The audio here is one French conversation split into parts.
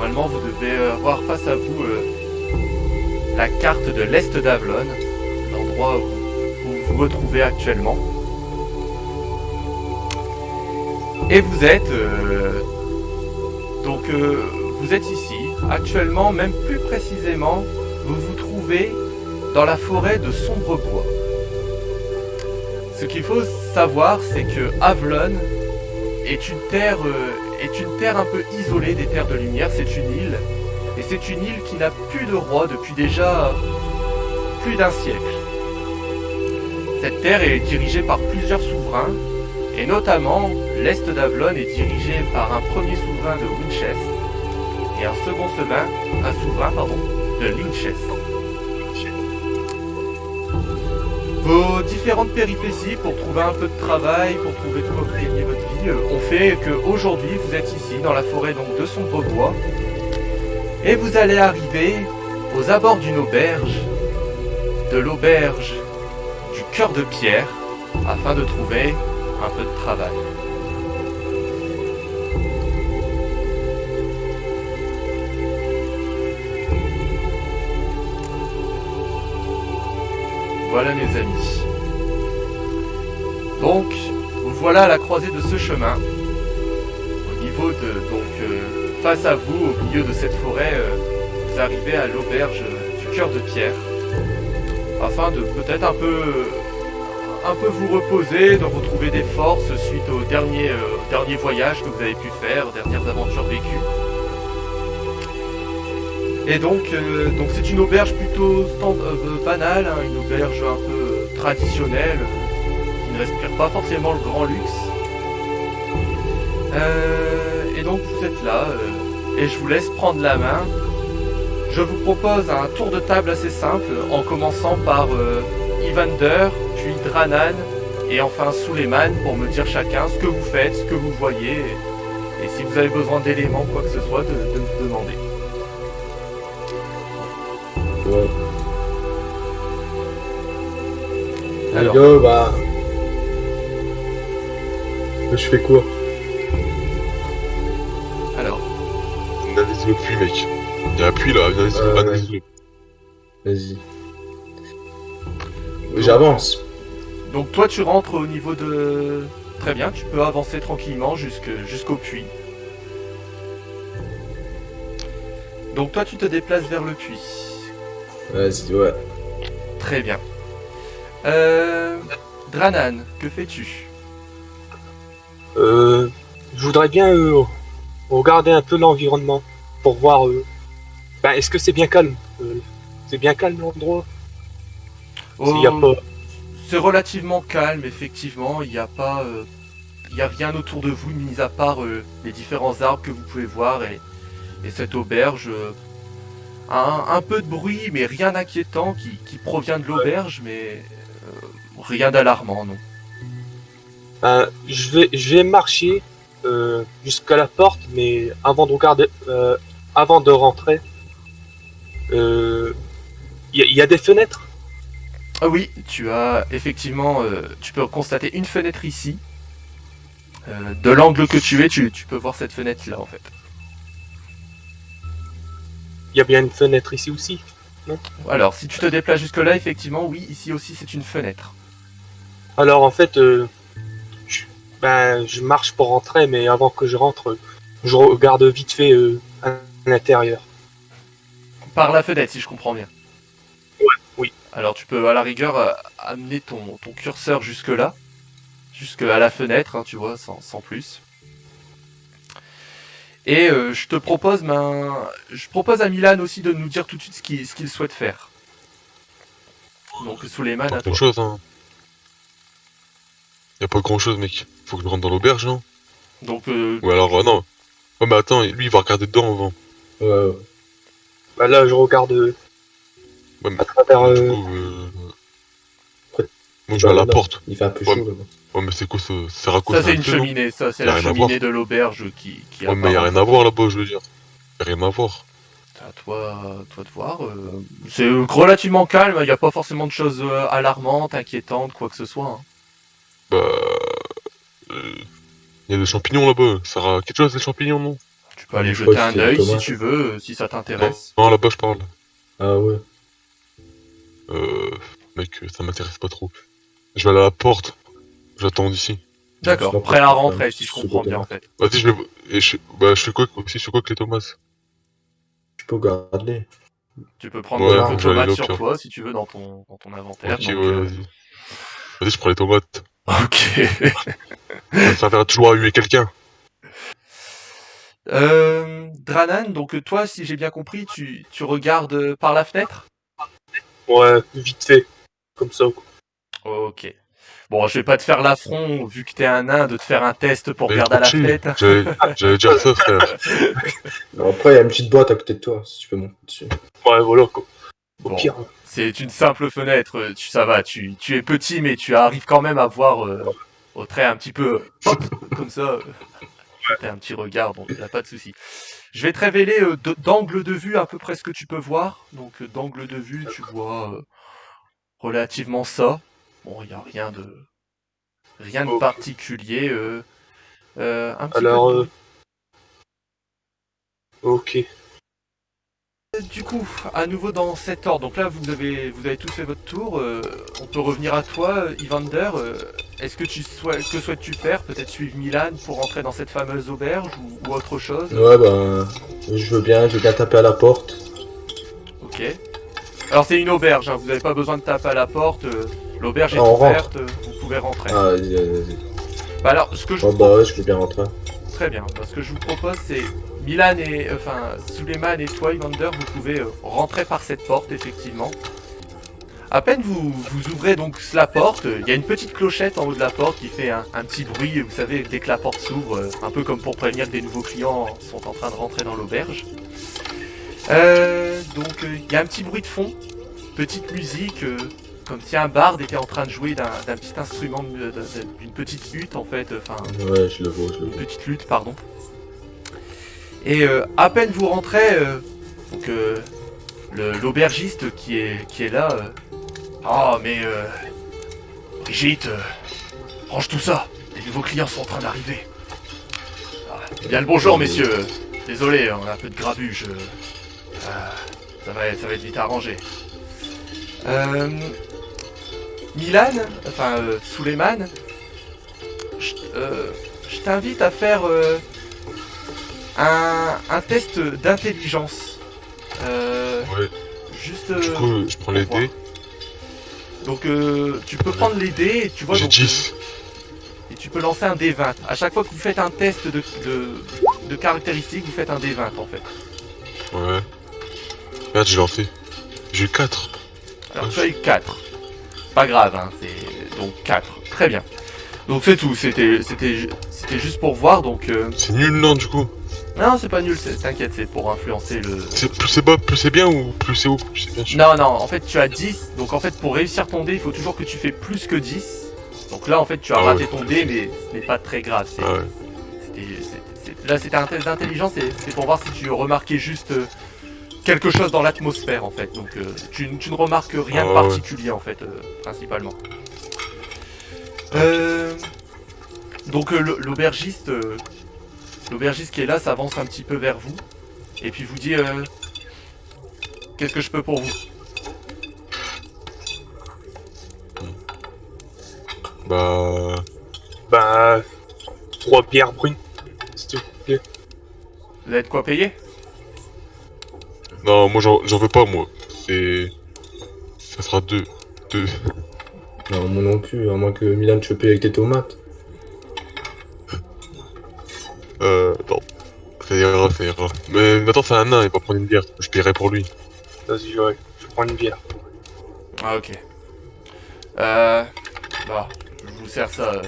Normalement, vous devez avoir face à vous la carte de l'Est d'Avlon, l'endroit où vous vous retrouvez actuellement. Et vous êtes vous êtes ici. Actuellement, même plus précisément, vous vous trouvez dans la forêt de Sombrebois. Ce qu'il faut savoir, c'est que Avlon est une terre un peu isolée des terres de lumière. C'est une île, et c'est une île qui n'a plus de roi depuis déjà plus d'un siècle. Cette terre est dirigée par plusieurs souverains, et notamment l'Est d'Avlon est dirigé par un premier souverain de Winchester et un second souverain de Linchester. Vos différentes péripéties pour trouver un peu de travail, pour trouver de quoi vous gagner votre vie, ont fait qu'aujourd'hui vous êtes ici dans la forêt donc de Sombrebois et vous allez arriver aux abords d'une auberge, de l'auberge du Cœur de Pierre, afin de trouver un peu de travail. Voilà mes amis. Donc, vous voilà à la croisée de ce chemin. Au niveau de face à vous, au milieu de cette forêt, vous arrivez à l'auberge du Cœur de Pierre, afin de peut-être un peu vous reposer, de retrouver des forces suite au dernier voyage que vous avez pu faire, aux dernières aventures vécues. Et donc c'est une auberge plutôt banale, hein, une auberge un peu traditionnelle, qui ne respire pas forcément le grand luxe. Et donc vous êtes là, et je vous laisse prendre la main. Je vous propose un tour de table assez simple, en commençant par Evander, puis Dranan, et enfin Suleiman, pour me dire chacun ce que vous faites, ce que vous voyez, et si vous avez besoin d'éléments, quoi que ce soit, de me demander. Ouais. Alors, Go, bah. Je fais court. alors, Analyse le puits, mec. Il y a un puits là, analyse-le. Vas-y. J'avance. donc toi tu rentres au niveau de... Très bien, tu peux avancer tranquillement jusqu'au puits. Donc toi tu te déplaces vers le puits. Vas-y, ouais. Très bien. Dranan, que fais-tu? Je voudrais bien regarder un peu l'environnement pour voir. Est-ce que c'est bien calme c'est bien calme l'endroit. S'il y a pas. C'est relativement calme, effectivement. Il n'y a rien autour de vous, mis à part les différents arbres que vous pouvez voir et cette auberge. Un peu de bruit, mais rien d'inquiétant qui provient de l'auberge, mais rien d'alarmant, non. Je vais marcher jusqu'à la porte, mais avant de regarder, avant de rentrer, il y a des fenêtres. Ah oui, tu as effectivement, tu peux constater une fenêtre ici. De l'angle que tu es, tu peux voir cette fenêtre là en fait. Il y a bien une fenêtre ici aussi. Alors, si tu te déplaces jusque là, effectivement, oui, ici aussi c'est une fenêtre. Alors en fait, je marche pour rentrer, mais avant que je rentre, je regarde vite fait à l'intérieur. Par la fenêtre, si je comprends bien. Oui. Alors tu peux à la rigueur amener ton curseur jusque là, jusque à la fenêtre, hein, tu vois, sans plus. Et je propose à Milan aussi de nous dire tout de suite ce qu'il souhaite faire. Donc Suleiman, Pas à toi. grand chose, hein. Y a pas grand chose, mec. Faut que je rentre dans l'auberge, non? Donc Ou alors, non. Ouais, mais attends, lui il va regarder dedans avant. Ouais. Là, je regarde Ouais, mais à travers. du coup, moi je vais à la porte. Il fait un peu Ouais, chaud là-bas. Ouais, mais c'est quoi ça? Ça sert à quoi? ça c'est un une feu, non? cheminée, ça c'est Y a la rien à cheminée voir. de l'auberge qui Ouais, mais y a rien à voir là-bas, je veux dire. Y a rien à voir. C'est à toi de voir. C'est relativement calme, il n'y a pas forcément de choses alarmantes, inquiétantes, quoi que ce soit. Hein. Bah. Y a des champignons là-bas. Ça sert à quelque chose, les champignons, non? Tu peux aller Je jeter crois un que c'est œil si Thomas. tu veux, si ça t'intéresse. Non, là-bas, je parle. Ah ouais. Mec, ça m'intéresse pas trop. Je vais aller à la porte. J'attends d'ici. D'accord, Sinon, prêt à faut faire un rentrer petit si je comprends bien en second fait. Vas-y, je fais quoi aussi? Je fais quoi avec les tomates? Tu peux garder. Tu peux prendre Ouais, quelques faut que j'aille tomates là, sur pire. toi si tu veux dans ton inventaire. Ok, donc, ouais, vas-y. Vas-y, je prends les tomates. Ok. Ça va toujours allumer quelqu'un. Dranan, donc toi, si j'ai bien compris, tu regardes par la fenêtre? Ouais, vite fait. Comme ça, quoi. Ok. Bon, je vais pas te faire l'affront, vu que t'es un nain, de te faire un test pour Mais regarder à la tranquille, fenêtre. j'allais dire ça, frère. Alors après, il y a une petite boîte à côté de toi, si tu peux monter dessus. Ouais, voilà, quoi. Au Bon, pire. c'est une simple fenêtre, ça va, tu es petit, mais tu arrives quand même à voir au trait un petit peu, hop, comme ça, t'as un petit regard, donc y a pas de souci. Je vais te révéler d'angle de vue à peu près ce que tu peux voir. Donc d'angle de vue, tu vois relativement ça. Bon, il y a rien de Ok. particulier. Un petit Alors, peu de... ok. Du coup, à nouveau dans cet ordre. Donc là, vous avez tous fait votre tour. On peut revenir à toi, Evander. Est-ce que que souhaites-tu faire? Peut-être suivre Milan pour rentrer dans cette fameuse auberge ou autre chose? Ouais, ben, je veux bien taper à la porte. Ok. Alors c'est une auberge, hein, vous n'avez pas besoin de taper à la porte, l'auberge est On ouverte, vous pouvez rentrer. Ah, vas-y. Bah alors, ce que je Oh, vous bah ouais, je veux bien rentrer. très bien, ce que je vous propose c'est Milan et Suleiman et toi, Evander, vous pouvez rentrer par cette porte effectivement. À peine vous ouvrez donc la porte, il y a une petite clochette en haut de la porte qui fait un petit bruit, vous savez, dès que la porte s'ouvre, un peu comme pour prévenir que des nouveaux clients sont en train de rentrer dans l'auberge. Donc il y a un petit bruit de fond, petite musique, comme si un barde était en train de jouer d'un petit instrument, d'une petite hutte en fait, enfin Ouais, je le vois. une petite lutte pardon. Et à peine vous rentrez, donc l'aubergiste qui est là, ah mais Brigitte, range tout ça, les nouveaux clients sont en train d'arriver. Ah, bien le bonjour messieurs, désolé, on a un peu de grabuge. Ça va être vite arrangé. Milan, Suleiman, je t'invite à faire un test d'intelligence. Ouais, Juste. du coup, je prends les pour voir. dés. Donc tu peux prendre les dés et tu vois J'ai donc, 10. et tu peux lancer un dé 20. À chaque fois que vous faites un test de caractéristiques, vous faites un dé 20 en fait. Ouais. Merde, j'ai lancé. J'ai eu 4. Alors tu as eu 4. Pas grave, hein, c'est donc 4. Très bien. Donc c'est tout, c'était juste pour voir, donc... C'est nul, non, du coup? Non, c'est pas nul, t'inquiète, c'est pour influencer le... Plus c'est bas, plus c'est bien, ou plus c'est haut, plus c'est bien sûr? Non, en fait tu as 10, donc en fait pour réussir ton dé, il faut toujours que tu fais plus que 10. Donc là en fait tu as Ah raté ouais. ton dé, mais ce n'est pas très grave. Ah ouais. Là c'était un test d'intelligence, c'est pour voir si tu remarquais juste quelque chose dans l'atmosphère en fait. Donc tu ne remarques rien de Ah ouais. particulier en fait, principalement. Donc l'aubergiste qui est là s'avance un petit peu vers vous et puis vous dit qu'est-ce que je peux pour vous? Bah, 3 bières brunes, s'il te plaît. Vous avez de quoi payer? Non, moi j'en veux pas, moi. Ça sera 2. Non, moi non plus, à moins que Milan te paye avec tes tomates. Non. Ça ira. Mais maintenant c'est un nain, il va prendre une bière. Je paierai pour lui. Vas-y, ouais, je prends une bière. Ah ok. Bah, je vous sers ça.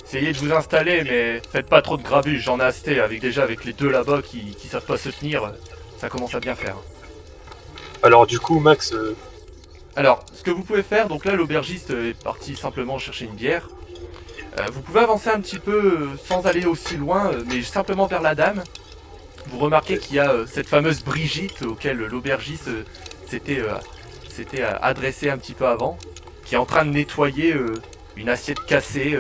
Essayez de vous installer, mais faites pas trop de grabuge, j'en ai assez, avec les deux là-bas qui savent pas se tenir, ça commence à bien faire. Alors du coup, Max, Alors, ce que vous pouvez faire, donc là l'aubergiste est parti simplement chercher une bière. Vous pouvez avancer un petit peu sans aller aussi loin, mais simplement vers la dame. Vous remarquez qu'il y a cette fameuse Brigitte auquel l'aubergiste s'était adressé un petit peu avant, qui est en train de nettoyer une assiette cassée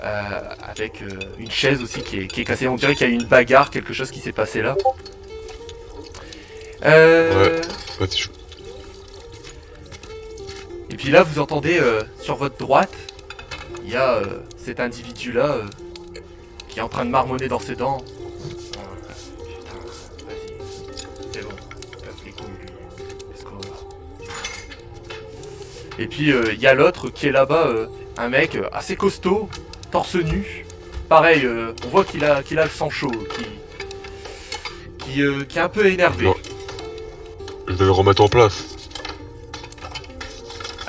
avec une chaise aussi qui est cassée. On dirait qu'il y a eu une bagarre, quelque chose qui s'est passé là. Ouais, t'es chaud. Et puis là, vous entendez sur votre droite, il y a cet individu-là qui est en train de marmonner dans ses dents. Putain, vas-y, c'est bon, casse les couilles, lui. Escroc. Et puis il y a l'autre qui est là-bas, un mec assez costaud, torse nu. Pareil, on voit qu'il a le sang chaud, qui est un peu énervé. Non. Je vais le remettre en place.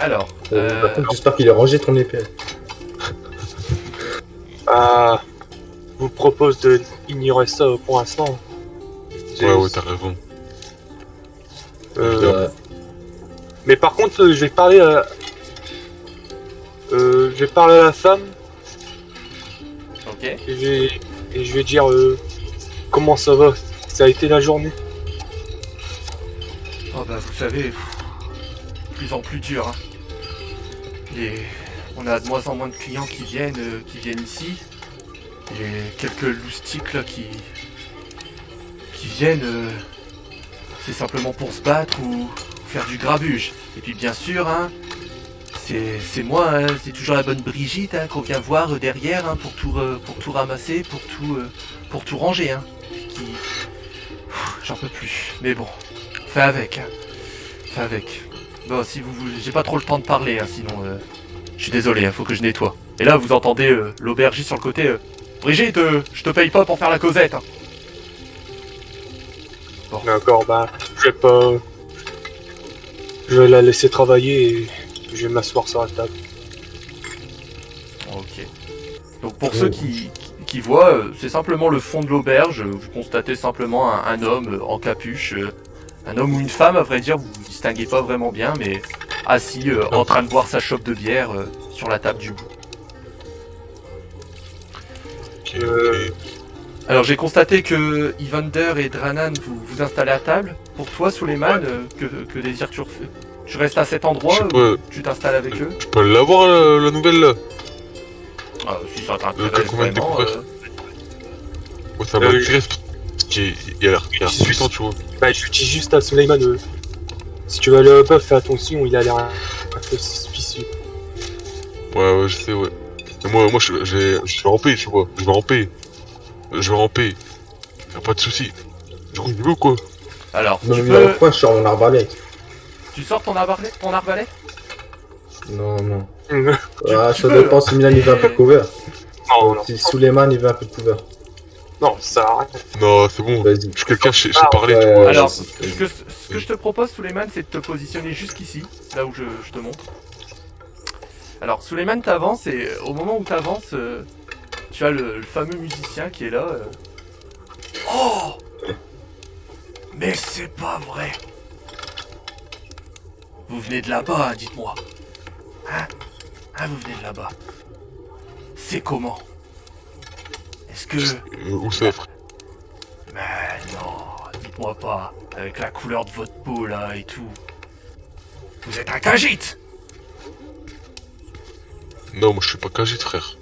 Alors, Par contre, j'espère qu'il a rangé ton épée. Je vous propose de ignorer ça pour l'instant. Ouais, t'as raison. Ouais. Mais par contre, je vais parler à la femme ok. et je vais dire comment ça va. Ça a été la journée. Oh bah vous savez, plus en plus dur. Hein. On a de moins en moins de clients qui viennent ici. Et quelques loustiques là qui viennent, c'est simplement pour se battre ou faire du grabuge. Et puis bien sûr, hein, c'est moi, hein, c'est toujours la bonne Brigitte hein, qu'on vient voir derrière hein, pour tout ramasser, pour tout ranger. Hein, j'en peux plus. Mais bon, fais avec. Hein. Fais avec. Bon, si vous voulez, j'ai pas trop le temps de parler, hein, sinon je suis désolé, hein, faut que je nettoie. Et là, vous entendez l'aubergiste sur le côté. Brigitte, je te paye pas pour faire la causette. Hein. Bon. D'accord, bah, je vais la laisser travailler et je vais m'asseoir sur la table. Ok. Donc pour ceux qui voient, c'est simplement le fond de l'auberge. Vous constatez simplement un homme en capuche. Un homme ou une femme, à vrai dire, vous ne distinguez pas vraiment bien, mais assis en train de boire sa chope de bière sur la table du bout. Ok, ok. Alors j'ai constaté que Evander et Dranan vous installez à table. Pour toi, Suleiman, que désires-tu refaire? Tu restes à cet endroit Je sais ou pas. tu t'installes avec eux? Je peux l'avoir la nouvelle là? Si ça t'intéresse combien de vraiment. découvertes? Ouais, ça m'intéresse parce qu'il a l'air puissant, tu vois. Bah, je dis juste à Suleiman, si tu vas aller au pub, fais attention, il a l'air un peu suspicieux. Ouais, je sais, ouais. Mais moi je vais ramper, tu vois. Je vais ramper. Y'a pas de soucis. Du coup, il veut ou quoi? Alors, Non, tu mais peux... pourquoi je sors mon arbalète? Tu sors ton arbalète? Non. Non, Ah, tu ça peux. dépend si Milan il veut un peu de couvert. non, Si Suleiman il veut un peu de couvert. non, ça sert à rien. Non, c'est bon. Vas-y. Je suis quelqu'un, je sais parler, ouais, tu vois. Alors, je- ce que je te propose, Suleiman, c'est de te positionner jusqu'ici, là où je te montre. Alors, Suleiman, t'avances et au moment où t'avances, tu as le fameux musicien qui est là. Oh! Mais c'est pas vrai! Vous venez de là-bas, hein, dites-moi. Hein, vous venez de là-bas. C'est comment? Est-ce que... Où c'est, frère? Mais non, dites-moi pas, avec la couleur de votre peau là et tout. Vous êtes un Khajiit! Non, moi je suis pas Khajiit, frère.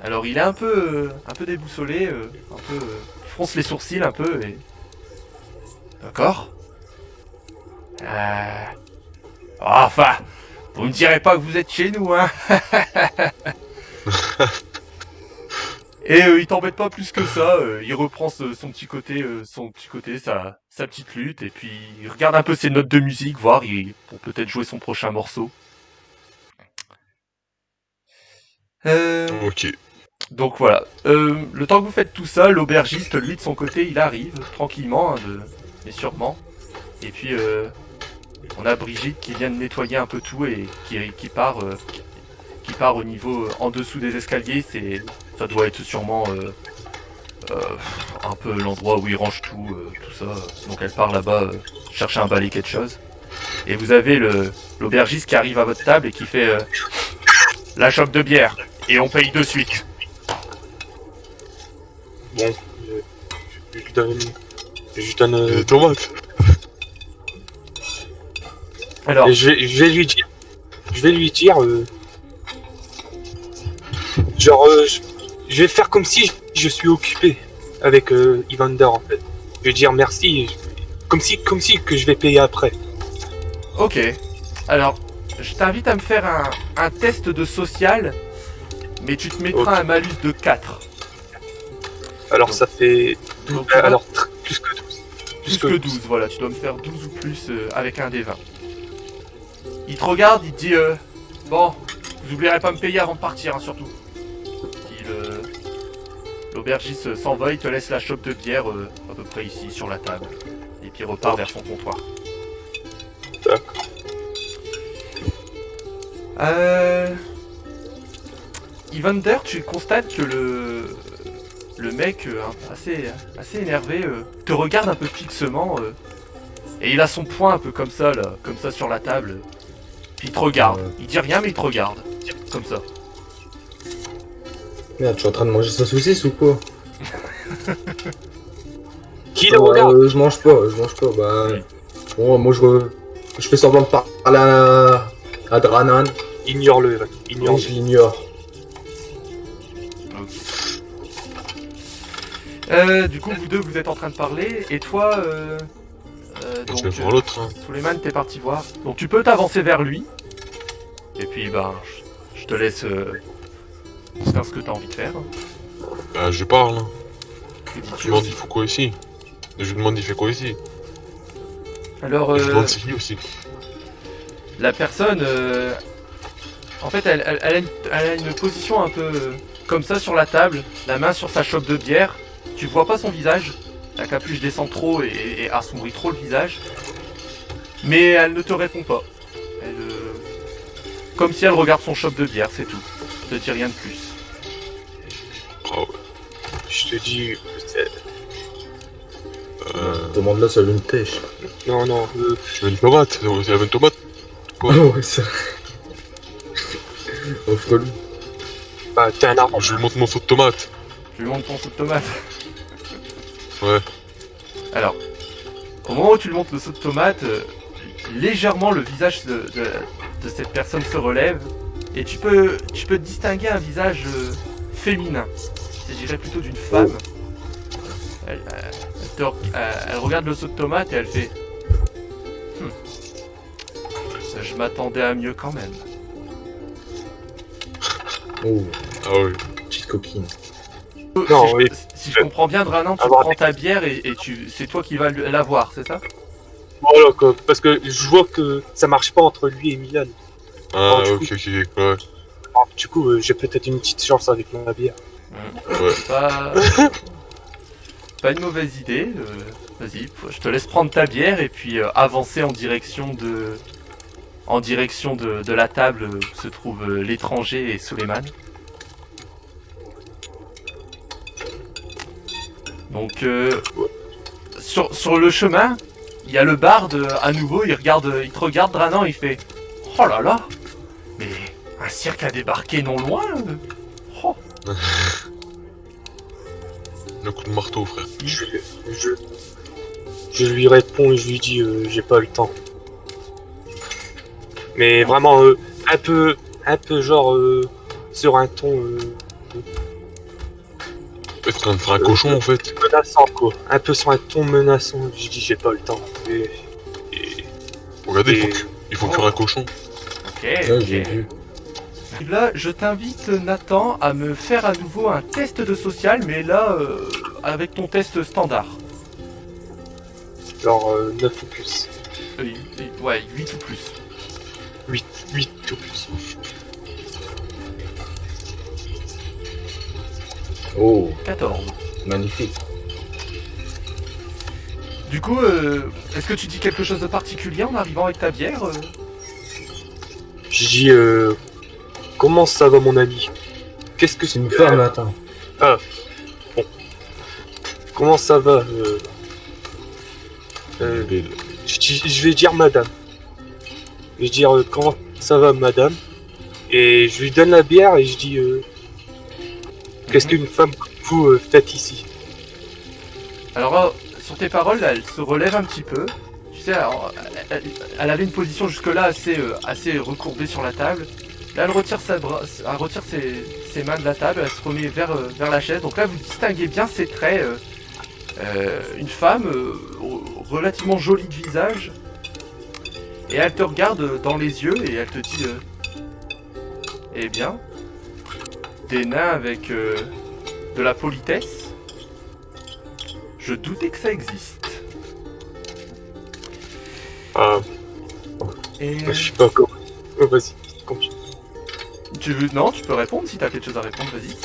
Alors il est un peu déboussolé, il fronce les sourcils un peu et... D'accord? Enfin, vous me direz pas que vous êtes chez nous, hein? Et il t'embête pas plus que ça, il reprend son petit côté, sa petite lutte, et puis il regarde un peu ses notes de musique, voir pour peut-être jouer son prochain morceau. Ok. Donc voilà, le temps que vous faites tout ça, l'aubergiste, lui, de son côté, il arrive, tranquillement, hein, mais sûrement. Et puis, on a Brigitte qui vient de nettoyer un peu tout et qui part au niveau, en dessous des escaliers, ça doit être sûrement un peu l'endroit où il range tout ça. Donc elle part là-bas chercher un balai, quelque chose. Et vous avez l'aubergiste qui arrive à votre table et qui fait la chope de bière. Et on paye de suite. Bon, je lui donne... Je lui donne... Des tomates. Alors, et je vais lui dire... Genre, je vais faire comme si je suis occupé avec Evander en fait. Je vais dire merci, comme si que je vais payer après. Ok. Alors, je t'invite à me faire un test de social, mais tu te mettras Ok. un malus de 4. Alors ça fait 12, Donc, tu vois, alors plus que 12. plus que 12, voilà, tu dois me faire 12 ou plus avec un des 20. Il te regarde, il te dit bon, vous oublierez pas de me payer avant de partir, hein, surtout. Puis l'aubergiste s'en va, il te laisse la chope de bière à peu près ici sur la table. Et puis il repart vers son comptoir. D'accord. Evander, tu constates que le mec assez énervé te regarde un peu fixement et il a son poing un peu comme ça là, comme ça sur la table. Puis il te regarde. Il dit rien mais il te regarde. Comme ça. Merde, je suis en train de manger sa saucisse ou quoi? Qui le regarde? Je mange pas. Bah. Oui. Bon, moi je fais semblant de parler à Dranan. Ignore-le, Evan. Et Ignore-le. je l'ignore. Du coup, vous deux, vous êtes en train de parler, et toi, Je vais voir l'autre. Hein. Suleiman, t'es parti voir. Donc tu peux t'avancer vers lui, et puis, ben, je te laisse faire ce que t'as envie de faire. Bah, je parle. Hein. Que dis-tu Je lui demande il faut quoi ici. Je lui demande il fait quoi ici. Alors, Je lui demande c'est qui aussi. la personne, en fait, elle a une position un peu comme ça sur la table, la main sur sa chope de bière. Tu vois pas son visage, la capuche descend trop et assombrit trop le visage. Mais elle ne te répond pas. Elle, comme si elle regarde son chope de bière, c'est tout. Elle te dit rien de plus. Ah ouais. Je te dis... Demande-là, ça lui une pêche. Non, non, Je veux une tomate. Il y avait une tomate. Quoi? Ouais, ça. Offre-lui. bah, t'es un arbre. Je lui montre mon saut de tomate. Je lui montre ton saut de tomate. Ouais. Alors, au moment où tu lui montres le saut de tomate, légèrement le visage de cette personne se relève et tu peux distinguer un visage féminin. Je dirais plutôt d'une femme. Elle regarde le saut de tomate et elle fait je m'attendais à mieux quand même. Oh, Ah ouais. petite coquine. Non, si, oui. si je comprends bien, Dranan, tu Avoir prends ta bière et c'est toi qui vas la voir, c'est ça? Voilà, quoi, parce que je vois que ça marche pas entre lui et Milan. Ah, du ok, coup- ok, ouais. Alors, du coup, j'ai peut-être une petite chance avec ma bière. Ouais. Pas une mauvaise idée. Vas-y, je te laisse prendre ta bière et puis avancer en direction de la table où se trouve l'étranger et Suleiman. Donc sur le chemin, il y a le barde à nouveau, il te regarde Dranan, il fait oh là là, mais un cirque a débarqué non loin. Oh. Le coup de marteau, frère. Je lui réponds et je lui dis j'ai pas le temps. Mais vraiment un peu genre sur un ton T'es en train de faire un cochon en fait. menaçant quoi. Un peu sur un ton menaçant. Je dis j'ai pas le temps. Et Regardez, Et- il faut faire un cochon. Ok, Ouais, j'ai ok. vu. Là, je t'invite, Nathan, à me faire à nouveau un test de social, mais là, avec ton test standard. genre 9 ou plus. Ouais, 8 ou plus. 8 ou plus. Oh, 14. magnifique. Du coup, est-ce que tu dis quelque chose de particulier en arrivant avec ta bière Je dis comment ça va mon ami? Qu'est-ce que C'est une femme, attends. Comment ça va Belle. je vais dire madame. Je vais dire comment ça va madame. Et je lui donne la bière et je dis qu'est-ce qu'une femme comme vous faites ici? Alors, sur tes paroles, là, elle se relève un petit peu. Tu sais, alors, elle avait une position jusque-là assez recourbée sur la table. Là, elle retire, elle retire ses mains de la table, elle se remet vers la chaise. Donc là, vous distinguez bien ses traits. Une femme relativement jolie de visage. Et elle te regarde dans les yeux et elle te dit eh bien, des nains avec de la politesse, je doutais que ça existe. Ah, Et je sais pas comment. Oh, vas-y, continue. non, tu peux répondre si t'as quelque chose à répondre, vas-y.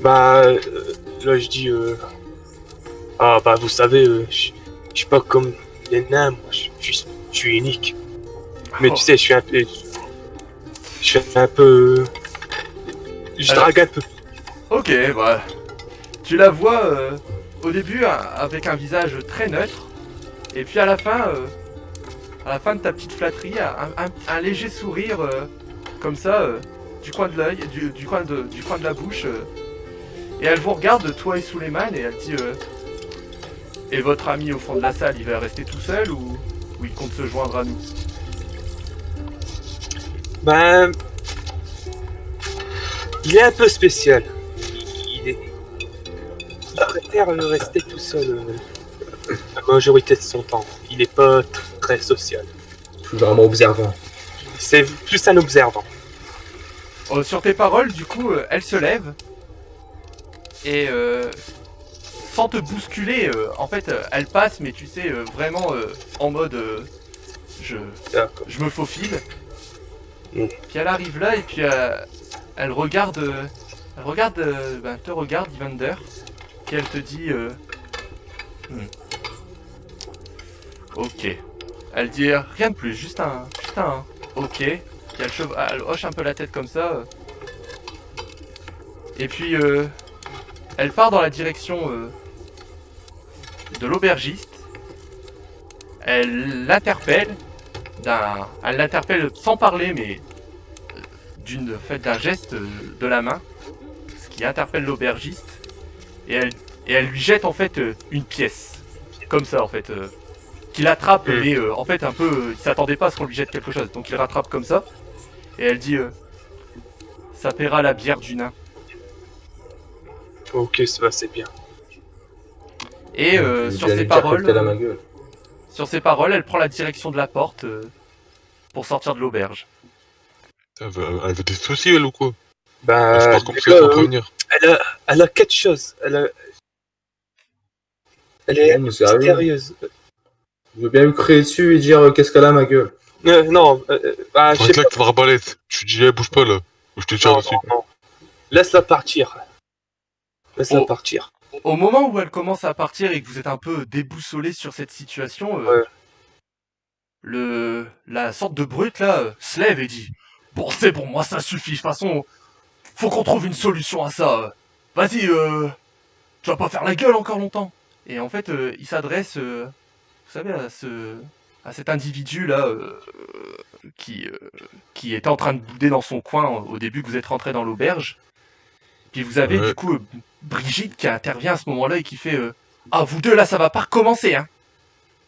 Bah, là, je dis, ah, bah, vous savez, je suis pas comme les nains, moi, je suis unique. Mais Oh. tu sais, je suis un peu, je Alors- drague un peu. Ok, bah. Tu la vois au début avec un visage très neutre, et puis à la fin de ta petite flatterie, un léger sourire comme ça, du coin de l'œil, du coin de la bouche, et elle vous regarde, toi et Suleiman, et elle dit et votre ami au fond de la salle, il va rester tout seul ou il compte se joindre à nous? Ben, il est un peu spécial. Il préfère rester tout seul la majorité de son temps. Il est pas très social. Je suis vraiment observant. C'est plus un observant. Sur tes paroles, du coup, elle se lève et sans te bousculer, en fait, elle passe, mais tu sais, vraiment en mode D'accord. je me faufile. Mm. Puis elle arrive là et puis elle regarde, te regarde, Evander. Puis elle te dit, ok. Elle dit rien de plus, juste un ok. Puis elle hoche un peu la tête comme ça. Et puis elle part dans la direction de l'aubergiste. Elle l'interpelle sans parler, mais d'un geste de la main, ce qui interpelle l'aubergiste. Et elle lui jette en fait une pièce, comme ça en fait, qu'il attrape, mais en fait un peu, il s'attendait pas à ce qu'on lui jette quelque chose, donc il rattrape comme ça. Et elle dit, ça paiera la bière du nain. Ok, ça va, c'est bien. Et Je sur viens ses lui dire cocktail à paroles, ma gueule. elle prend la direction de la porte pour sortir de l'auberge. Elle veut des soucis, elle ou quoi? Ben, Elle se parle comme les ça gars, sans prévenir. elle a quelque chose. Elle est Non, mais sérieux. mystérieuse. Je veux bien lui crier dessus et dire qu'est-ce qu'elle a ma gueule. Non, bah, je Prends sais une claque de l'arbalète. Je te dis, hey, bouge pas là. Ou je te tire non, dessus. non. Laisse-la partir. Laisse-la Oh. partir. Au moment où elle commence à partir et que vous êtes un peu déboussolé sur cette situation, Ouais. la sorte de brute là se lève et dit bon, c'est bon, moi ça suffit, de toute façon, faut qu'on trouve une solution à ça. Vas-y, tu vas pas faire la gueule encore longtemps. Et en fait, il s'adresse, vous savez, à cet individu là qui était en train de bouder dans son coin au début que vous êtes rentré dans l'auberge. Puis vous avez Ouais. du coup Brigitte qui intervient à ce moment-là et qui fait ah, vous deux là, ça va pas recommencer, hein.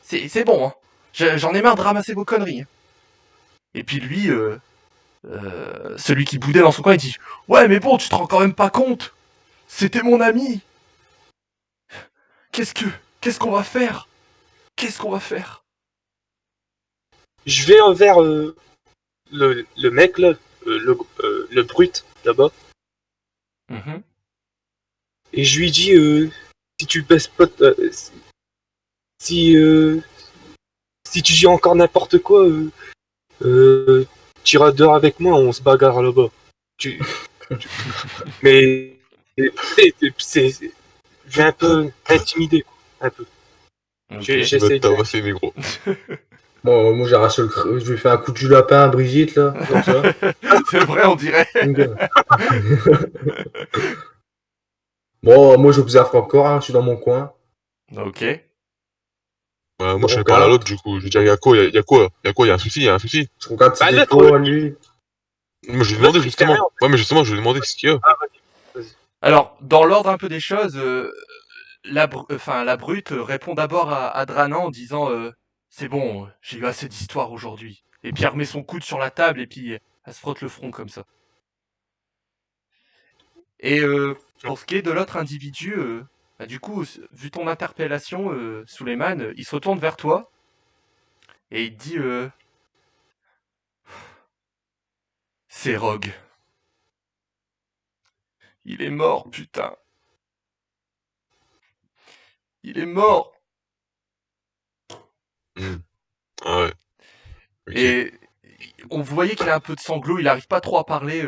C'est bon, hein. J'en ai marre de ramasser vos conneries. Et puis lui, celui qui boudait dans son coin, il dit ouais, mais bon, tu te rends quand même pas compte. C'était mon ami. Qu'est-ce qu'on va faire? Qu'est-ce qu'on va faire? Je vais envers le mec là, le brut là-bas, Mhm. et je lui dis si tu baisses pas, si tu dis encore n'importe quoi, tu iras dehors avec moi, on se bagarre là-bas. Mais je vais un peu intimider, un peu. Ok. Je J'essaie vais de- tabasser, mes gros. Moi j'arrache je lui fais un coup du lapin à Brigitte là, comme ça. C'est vrai, on dirait. Bon, moi j'observe encore, hein, je suis dans mon coin. Ok. Moi, Je je vais parler à regarde. l'autre, du coup. Je vais dire, y'a quoi? Y'a un souci, y'a un souci. Je regarde ses Bah, défauts l'autre, à lui. Moi, je lui ai L'autre, demandé, il fait justement. rien. Ouais, mais justement, je lui ai demandé ce qu'il y a. Alors, dans l'ordre un peu des choses, la brute répond d'abord à Dranan en disant c'est bon, j'ai eu assez d'histoires aujourd'hui. Et puis elle remet son coude sur la table et puis elle se frotte le front comme ça. Et pour ce qui est de l'autre individu, bah, du coup, vu ton interpellation, Suleiman, il se retourne vers toi et il te dit c'est Rogue. Il est mort, putain. Il est mort. Ah ouais. Ok. Et on voyait qu'il a un peu de sanglots, il arrive pas trop à parler.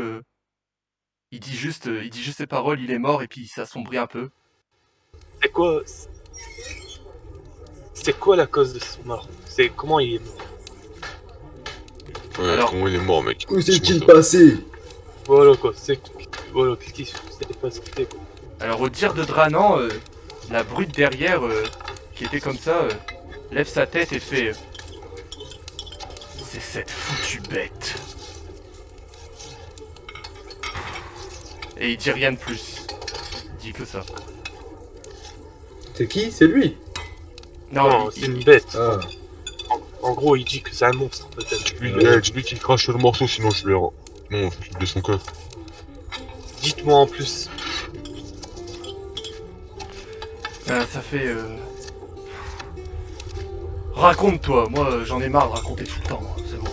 Il dit juste ses paroles, il est mort et puis il s'assombrit un peu. C'est quoi la cause de son mort? C'est comment il est mort? Ouais, Alors- comment il est mort, mec? Où s'est-il Dis-moi passé? Voilà quoi, voilà, qu'est-ce qui s'est passé quoi? Alors au dire de Dranan, la brute derrière, qui était comme ça, lève sa tête et fait c'est cette foutue bête. Et il dit rien de plus. Il dit que ça. C'est qui? C'est lui? Non, il- c'est une bête. Ah. En gros, il dit que c'est un monstre peut-être. ça. Dis-lui qu'il crache le morceau, sinon je vais... Non, je vais son cœur. Dites-moi en plus. ça fait... Raconte-toi, moi j'en ai marre de raconter tout le temps, c'est bon.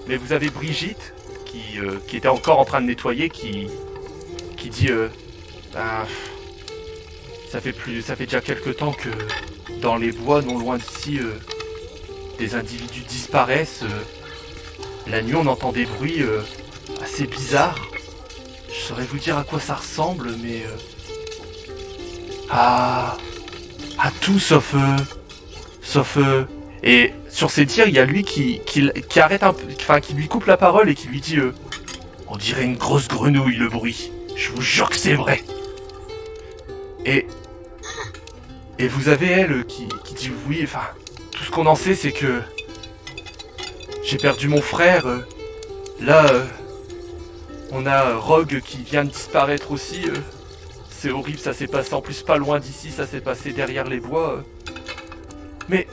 Mais vous avez Brigitte, qui était encore en train de nettoyer, qui dit ben, ça fait déjà quelque temps que dans les bois non loin d'ici, des individus disparaissent. La nuit on entend des bruits assez bizarres. Je saurais vous dire à quoi ça ressemble, mais à tout sauf et sur ces dires, il y a lui qui arrête un peu, enfin qui lui coupe la parole et qui lui dit on dirait une grosse grenouille le bruit. Je vous jure que c'est vrai. Et vous avez elle qui dit oui, enfin tout ce qu'on en sait c'est que j'ai perdu mon frère. Là on a Rogue qui vient de disparaître aussi. C'est horrible, ça s'est passé en plus pas loin d'ici, ça s'est passé derrière les bois. Mais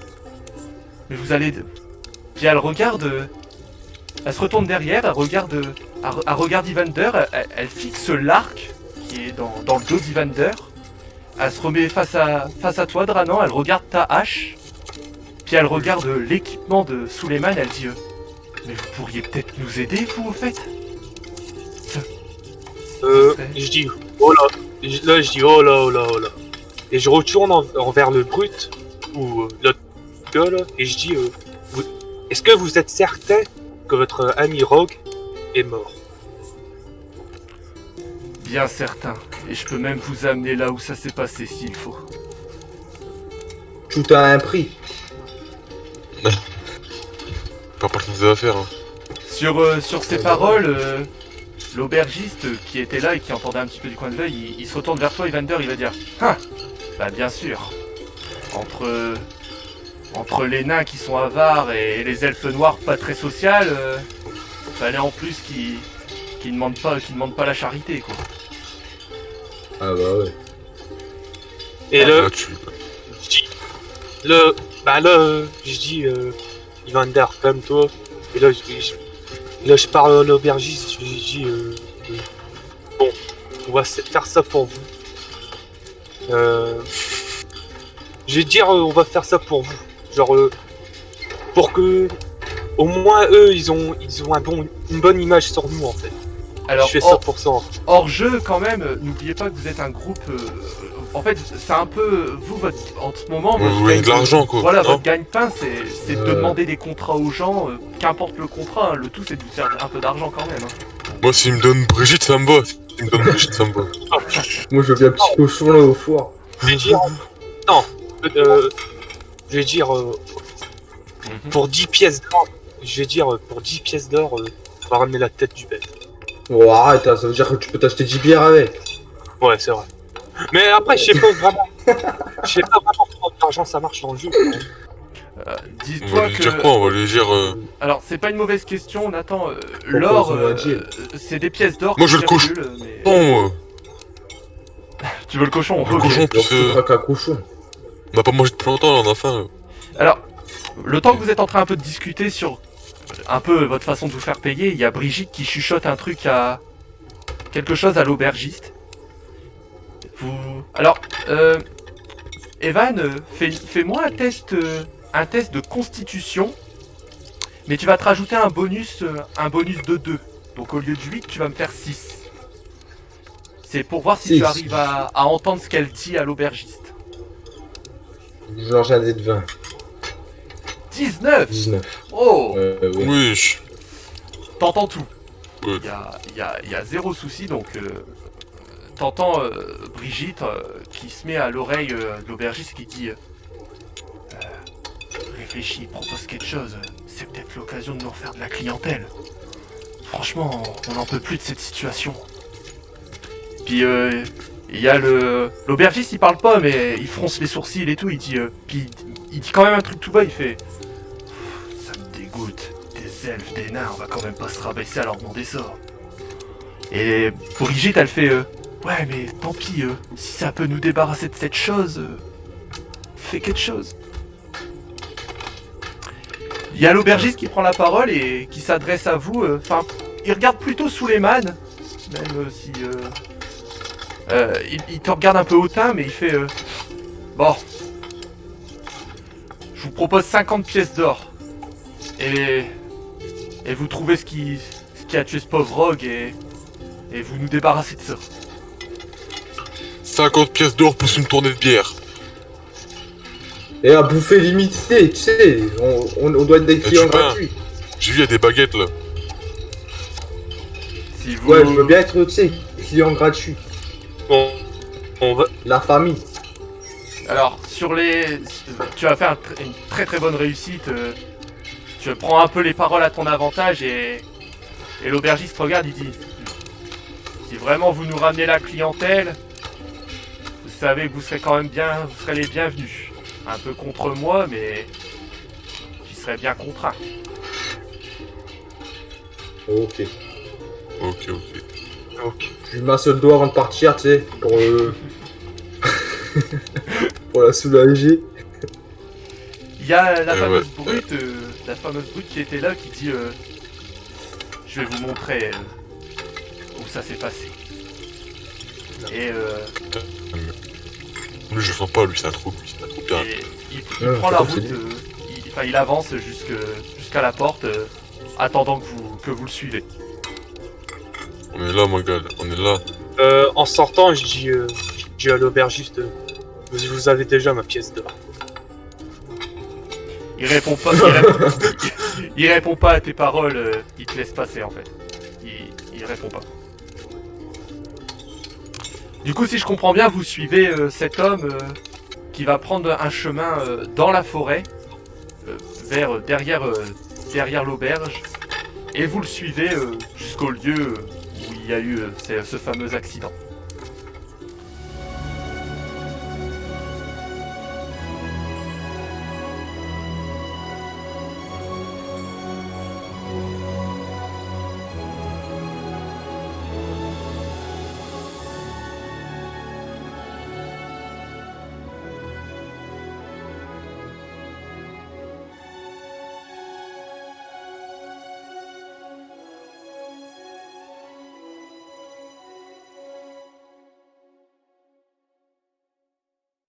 vous allez... Puis elle regarde... Elle se retourne derrière, elle regarde Evander, elle fixe l'arc qui est dans le dos d'Evander. Elle se remet face à toi, Dranan, elle regarde ta hache. Puis elle regarde l'équipement de Suleiman, elle dit mais vous pourriez peut-être nous aider, vous, au fait? Je dis oh là. Là, je dis oh là, oh là, oh là. Et je retourne envers le brut, ou l'autre gars là, et je dis est-ce que vous êtes certain que votre ami Rogue est mort? Bien certain. Et je peux même vous amener là où ça s'est passé s'il faut. Tout a un prix. Pas partie des affaires, hein. Sur ces paroles, l'aubergiste qui était là et qui entendait un petit peu du coin de l'œil, il se retourne vers toi, Evander, il va dire ah, bah bien sûr. Entre les nains qui sont avares et les elfes noirs pas très sociales, fallait en plus qu'ils demandent pas la charité, quoi. Ah bah ouais. Et Là, je dis Evander, calme-toi. Et là, je parle à l'aubergiste, je lui dis bon, on va faire ça pour vous. Je vais dire on va faire ça pour vous. Genre pour que au moins eux ils ont une bonne image sur nous en fait. Alors, je fais ça pour ça. hors jeu quand même, n'oubliez pas que vous êtes un groupe. En fait, c'est un peu vous en ce moment. vous gagnez de l'argent, quoi. Voilà, Non. votre gagne-pain, c'est de demander des contrats aux gens, qu'importe le contrat. Hein, le tout, c'est de vous faire un peu d'argent quand même. Hein. Moi, s'il me donne Brigitte, ça me va. S'il me donne Brigitte, ça me va. Moi je veux bien un petit cochon là au four. Je vais dire non. Je vais dire pour 10 pièces d'or. Je vais dire pour 10 pièces d'or, on va ramener la tête du bête. Oh arrête, hein, ça veut dire que tu peux t'acheter 10 bières avec. Ouais, c'est vrai. Mais après, je sais pas vraiment comment l'argent ça marche dans le jeu. On va Dis-toi lui que. dire quoi? On va lui dire... Alors, c'est pas une mauvaise question, Nathan. L'or, c'est des pièces d'or. Moi, je qui le coche. circulent, mais- Bon, Tu veux le cochon? le Ok. cochon, Alors plus... tu feras qu'un cochon. On n'a pas mangé depuis longtemps, là, on a faim. Alors, Le temps que vous êtes en train un peu de discuter sur un peu votre façon de vous faire payer, il y a Brigitte qui chuchote un truc à... quelque chose à l'aubergiste. Alors, Evan, fais-moi un test de constitution, mais tu vas te rajouter un bonus de 2. Donc au lieu de 8, tu vas me faire 6. C'est pour voir si Six. tu arrives à entendre ce qu'elle dit à l'aubergiste. Genre j'ai un dé de 20. 19. 19. Oh, Oui. Oui. t'entends tout. Ouais. Il y a zéro souci, donc t'entends Brigitte qui se met à l'oreille de l'aubergiste qui dit réfléchis, propose quelque chose, c'est peut-être l'occasion de nous refaire de la clientèle. Franchement, on n'en peut plus de cette situation. Puis il y a l'aubergiste, il parle pas, mais il fronce les sourcils et tout, il dit puis il dit quand même un truc tout bas, il fait ça me dégoûte, des elfes, des nains, on va quand même pas se rabaisser à leur demander ça. Et Brigitte, elle fait ouais, mais tant pis, si ça peut nous débarrasser de cette chose, fais quelque chose. Il y a l'aubergiste qui prend la parole et qui s'adresse à vous. Enfin, il regarde plutôt Suleiman, même si il te regarde un peu hautain, mais il fait bon, je vous propose 50 pièces d'or et vous trouvez ce qui a tué ce pauvre rogue et vous nous débarrassez de ça. 50 pièces d'or plus une tournée de bière. Et à bouffer limité, tu sais, on doit être des clients tu peux, gratuits. J'ai vu, il y a des baguettes là. Si vous... Ouais, je veux bien être, tu sais, client gratuit. Bon, on va. La famille. Alors, tu vas faire une très très bonne réussite. Tu prends un peu les paroles à ton avantage et l'aubergiste regarde, il dit si vraiment vous nous ramenez la clientèle, vous savez que vous serez quand même vous serez les bienvenus. Un peu contre moi, mais j'y serais bien contraint. Ok. Ok. Ok. Je lui masse le doigt avant de partir, tu sais, pour pour la soulager. Il y a la Eh fameuse ouais. brute qui était là qui dit je vais vous montrer où ça s'est passé. Et Lui, je sens pas, lui, c'est un trou, bien. il prend la attends, route, il avance jusqu'à la porte, attendant que vous le suivez. On est là, mon gars, on est là. En sortant, je dis à l'aubergiste, vous avez déjà ma pièce d'or. Il répond pas, il répond pas à tes paroles, il te laisse passer en fait. Il répond pas. Du coup, si je comprends bien, vous suivez cet homme qui va prendre un chemin dans la forêt, derrière l'auberge, et vous le suivez jusqu'au lieu où il y a eu ce fameux accident.